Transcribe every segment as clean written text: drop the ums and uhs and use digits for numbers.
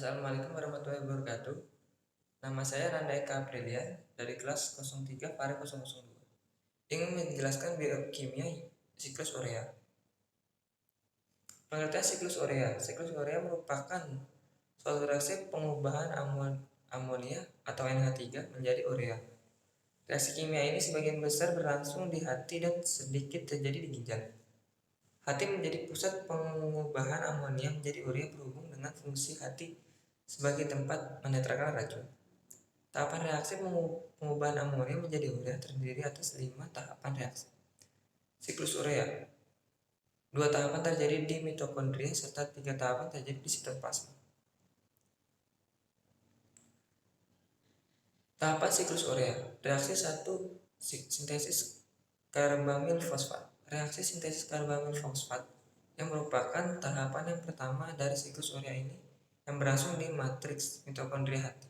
Assalamualaikum warahmatullahi wabarakatuh. Nama saya Randa Eka Aprilia dari kelas 03 Fare 002. Ingin menjelaskan biokimia siklus urea. Pengertian siklus urea. Siklus urea merupakan suatu reaksi pengubahan amonia atau NH3 menjadi urea. Reaksi kimia ini sebagian besar berlangsung di hati dan sedikit terjadi di ginjal. Hati menjadi pusat pengubahan amonia menjadi urea berhubung dengan fungsi hati sebagai tempat menetralkan racun. Tahapan reaksi pengubahan amonia menjadi urea terdiri atas 5 tahapan reaksi. Siklus urea. 2 tahapan terjadi di mitokondria serta 3 tahapan terjadi di sitoplasma. Tahapan siklus urea. Reaksi 1. Sintesis karbamil fosfat. Reaksi sintesis karbamil fosfat yang merupakan tahapan yang pertama dari siklus urea ini yang berlangsung di matriks mitokondria hati.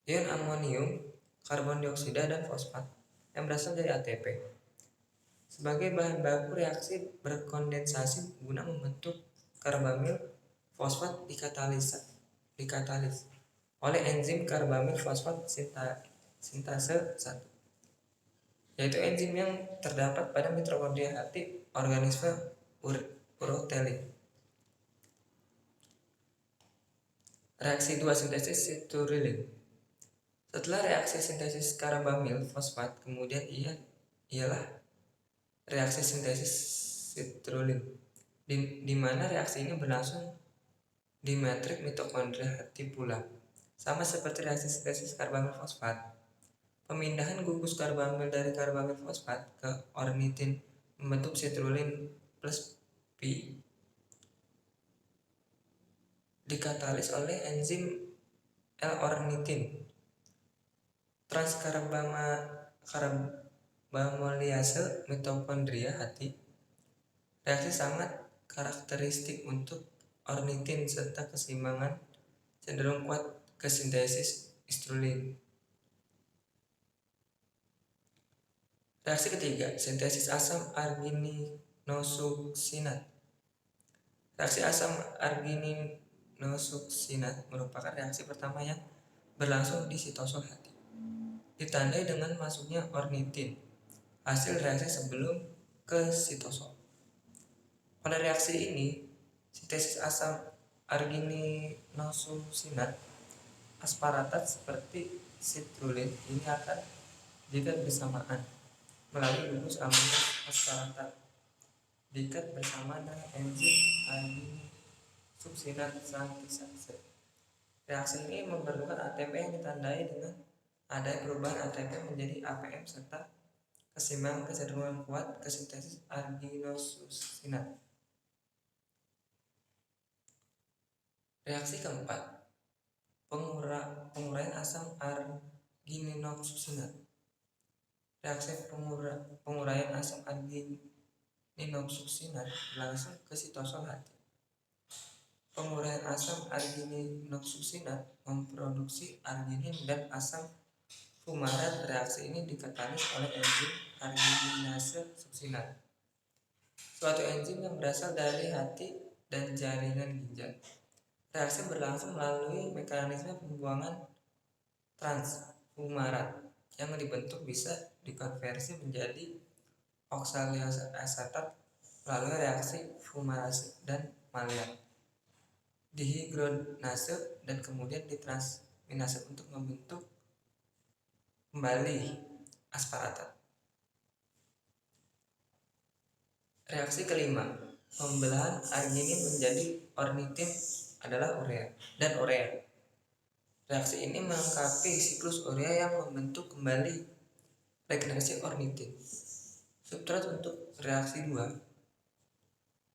Ion amonium, karbon dioksida, dan fosfat yang berasal dari ATP sebagai bahan baku reaksi berkondensasi guna membentuk karbamil fosfat dikatalis oleh enzim karbamil fosfat sintase 1, yaitu enzim yang terdapat pada mitokondria hati organisme urotelik. Reaksi 2. Sintesis citrulline. Setelah reaksi sintesis karbamil fosfat, kemudian ialah reaksi sintesis citrulline, di mana reaksi ini berlangsung di matrik mitokondria hati pula. Sama seperti reaksi sintesis karbamil fosfat, pemindahan gugus karbamil dari karbamil fosfat ke ornitin membentuk citrulline plus P dikatalis oleh enzim L-ornitin transkarbamoliase mitokondria hati. Reaksi sangat karakteristik untuk ornitin serta keseimbangan cenderung kuat ke sintesis citrulline. Reaksi ketiga. Sintesis asam argininosuksinat. Reaksi asam argininosuksinat merupakan reaksi pertama yang berlangsung di sitosol hati, ditandai dengan masuknya ornitin, hasil reaksi sebelum ke sitosol. Pada reaksi ini, sintesis asam argininosuksinat asparatat seperti citrulline ini akan diikat bersamaan melalui gugus amino asparatat, diikat bersama dengan enzim arginisuksinat santisase. Reaksi ini memerlukan ATP yang ditandai dengan adanya perubahan ATP menjadi APM serta keseimbangan kecenderungan kuat ke sintesis arginosuksinat. Reaksi keempat. Penguraian asam argininosuksinat. Reaksi penguraian asam argininosuksinat berlangsung ke sitosol hati. Penguraian asam argininosuksinat memproduksi arginin dan asam fumarat. Reaksi ini dikatalis oleh enzim argininase suksinat, suatu enzim yang berasal dari hati dan jaringan ginjal. Reaksi berlangsung melalui mekanisme pembuangan transfumarat yang dibentuk bisa dikonversi menjadi oksaloasetat melalui reaksi fumarase dan Maillard dihidronase dan kemudian ditransminase untuk membentuk kembali asparatat. Reaksi kelima. Pembelahan arginin menjadi ornitin adalah urea dan urea. Reaksi ini melengkapi siklus urea yang membentuk kembali regenerasi ornitin. Substrat untuk reaksi 2.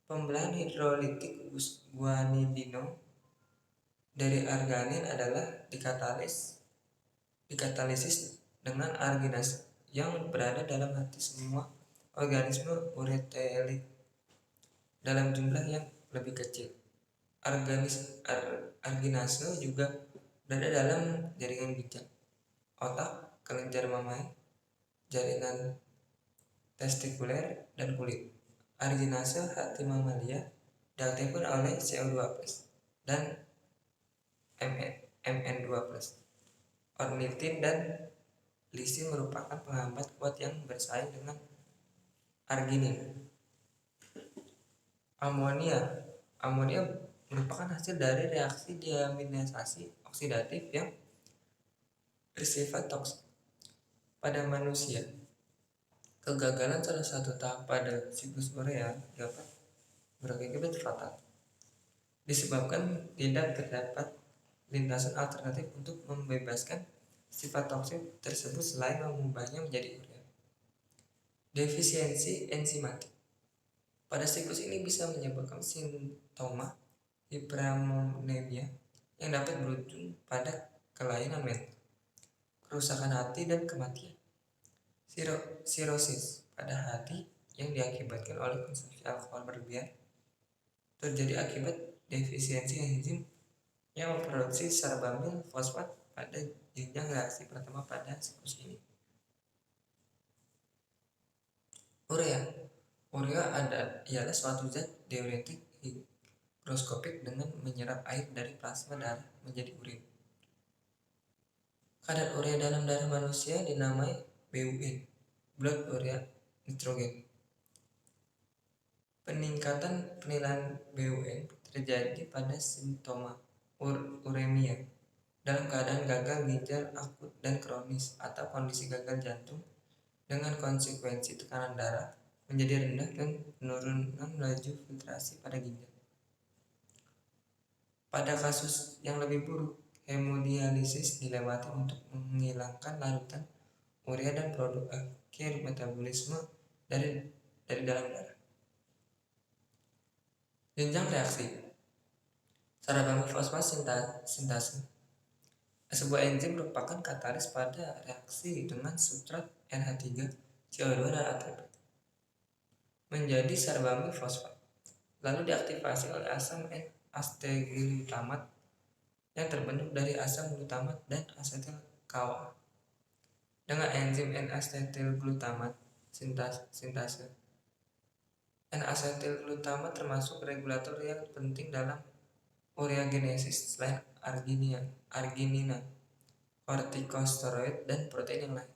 Pembelahan hidrolitik guanidino dari arganin adalah dikatalisis dengan arginase yang berada dalam hati semua organisme urotelik dalam jumlah yang lebih kecil. Arginase juga berada dalam jaringan ginjal, otak, kelenjar mamai, jaringan testikuler, dan kulit. Arginase hati mamalia diaktifkan oleh CO2+ dan Mn2+. Ornitin dan lisin merupakan penghambat kuat yang bersaing dengan arginin. Amonia merupakan hasil dari reaksi deaminasasi oksidatif yang bersifat toksik. Pada manusia, kegagalan salah satu tahap pada siklus urea dapat berakibat fatal, disebabkan tidak terdapat lintasan alternatif untuk membebaskan sifat toksik tersebut selain mengubahnya menjadi urea. Defisiensi enzimatik pada siklus ini bisa menyebabkan simptoma hiperammonemia yang dapat berujung pada kelainan mental, kerusakan hati, dan kematian. Sirosis pada hati yang diakibatkan oleh konsumsi alkohol berlebihan terjadi akibat defisiensi enzim yang memproduksi sarbamil fosfat pada jenjang reaksi pertama pada siklus ini. Urea ialah suatu zat diuretik higroskopik dengan menyerap air dari plasma darah menjadi urin. Kadar urea dalam darah manusia dinamai BUN, blood urea nitrogen. Peningkatan penilaian BUN terjadi pada simptoma uremia dalam keadaan gagal ginjal akut dan kronis atau kondisi gagal jantung dengan konsekuensi tekanan darah menjadi rendah dan penurunan laju filtrasi pada ginjal. Pada kasus yang lebih buruk, hemodialisis dilewati untuk menghilangkan larutan urea dan produk akhir metabolisme dari dalam darah. Jenjang reaksi sarbamil fosfat sintase. Sebuah enzim merupakan katalis pada reaksi dengan substrat NH3, CO2, dan ATP menjadi sarbamil fosfat, lalu diaktifasi oleh asam N-asteglutamat yang terbentuk dari asam glutamat dan asetil CoA dengan enzim N-asetilglutamat sintase. N-asetilglutamat termasuk regulator yang penting dalam ureagenesis selain arginina, kortikosteroid, dan protein yang lain.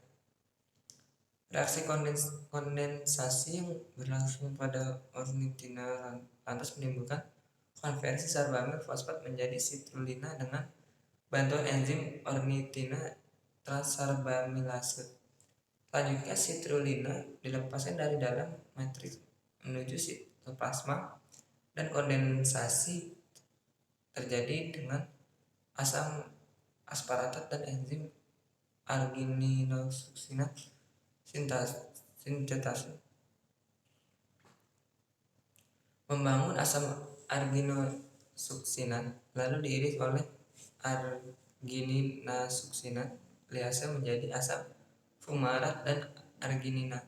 Reaksi kondensasi yang berlangsung pada ornitina lantas menimbulkan konversi sarbamil fosfat menjadi sitrulina dengan bantuan enzim ornitina transarbamilase. Selanjutnya sitrulina dilepaskan dari dalam matriks menuju sitoplasma dan kondensasi terjadi dengan asam asparatat dan enzim argininosuccinat sintetase membangun asam arginosuccinat lalu diiris oleh argininasuccinat liase menjadi asam fumarat dan arginina.